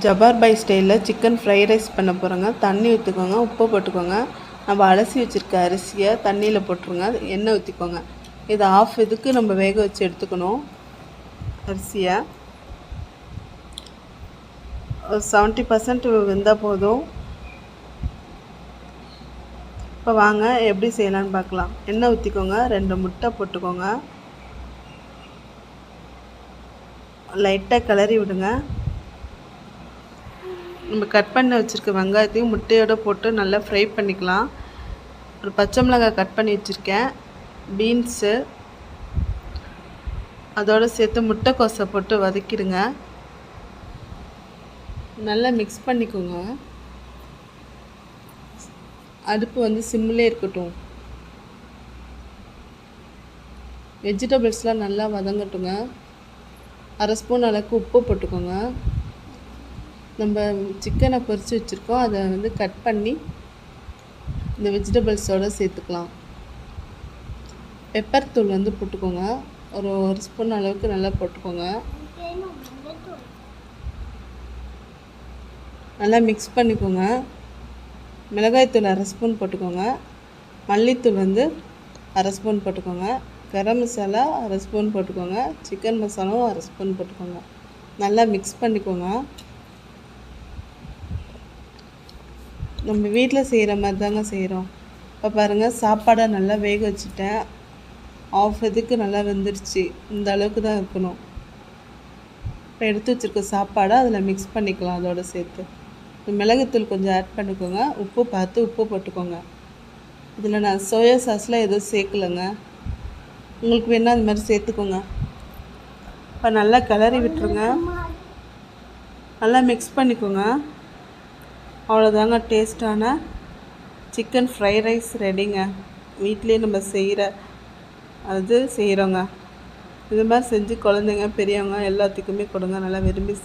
ஜபார் பாய் ஸ்டைலில் chicken fried rice பண்ண போகிறோங்க. தண்ணி ஊற்றிக்கோங்க, உப்பு போட்டுக்கோங்க. நம்ம அலசி வச்சுருக்க அரிசியை தண்ணியில் போட்டுருங்க, எண்ணெய் ஊற்றிக்கோங்க. இது ஆஃப் இதுக்கு நம்ம வேக வச்சு எடுத்துக்கணும். அரிசியை 70% வெந்தால் போதும். இப்போ வாங்க எப்படி செய்யலான்னு பார்க்கலாம். எண்ணெய் ஊற்றிக்கோங்க, 2 முட்டை போட்டுக்கோங்க, லைட்டாக கிளறி விடுங்க. நம்ம கட் பண்ணி வச்சுருக்க வெங்காயத்தையும் முட்டையோடு போட்டு நல்லா ஃப்ரை பண்ணிக்கலாம். ஒரு பச்சை மிளகாய் கட் பண்ணி வச்சுருக்கேன், பீன்ஸு அதோடு சேர்த்து முட்டைக்கோஸை போட்டு வதக்கிடுங்க. நல்லா மிக்ஸ் பண்ணிக்கோங்க. அடுப்பு சிம்மிலே இருக்கட்டும். வெஜிடபிள்ஸ்லாம் நல்லா வதங்கட்டுங்க. 1/2 ஸ்பூன் அளவுக்கு உப்பு போட்டுக்கோங்க. நம்ம சிக்கனை பொரித்து வச்சுருக்கோம், அதை கட் பண்ணி இந்த வெஜிடபிள்ஸோடு சேர்த்துக்கலாம். பெப்பர் தூள் போட்டுக்கோங்க, ஒரு 1 ஸ்பூன் அளவுக்கு நல்லா போட்டுக்கோங்க. நல்லா மிக்ஸ் பண்ணிக்கோங்க. மிளகாய்த்தூள் 1/2 ஸ்பூன் போட்டுக்கோங்க. மல்லித்தூள் 1/2 ஸ்பூன் போட்டுக்கோங்க. கரம் மசாலா 1/2 ஸ்பூன் போட்டுக்கோங்க. சிக்கன் மசாலாவும் 1/2 ஸ்பூன் போட்டுக்கோங்க. நல்லா மிக்ஸ் பண்ணிக்கோங்க. நம்ம வீட்டில் செய்கிற மாதிரி தாங்க செய்கிறோம். இப்போ பாருங்கள், சாப்பாடை நல்லா வேக வச்சுட்டேன். ஆஃப் இதுக்கு நல்லா வெந்துடுச்சு. இந்த அளவுக்கு தான் இருக்கணும். இப்போ எடுத்து வச்சுருக்க சாப்பாடை அதில் மிக்ஸ் பண்ணிக்கலாம். அதோடு சேர்த்து மிளகுத்தூள் கொஞ்சம் ஆட் பண்ணிக்கோங்க. உப்பு பார்த்து உப்பு போட்டுக்கோங்க. இதில் நான் சோயா சாஸ்லாம் எதுவும் சேர்க்கலைங்க, உங்களுக்கு வேணால் அந்த மாதிரி சேர்த்துக்கோங்க. இப்போ நல்லா கிளறி விட்டுருங்க, நல்லா மிக்ஸ் பண்ணிக்கோங்க. அவ்வளோதாங்க, டேஸ்ட்டான சிக்கன் ஃப்ரைட் ரைஸ் ரெடிங்க. வீட்டிலே நம்ம செய்கிறோங்க. இது மாதிரி செஞ்சு குழந்தைங்க பெரியவங்க எல்லாத்துக்குமே கொடுங்க, நல்லா விரும்பி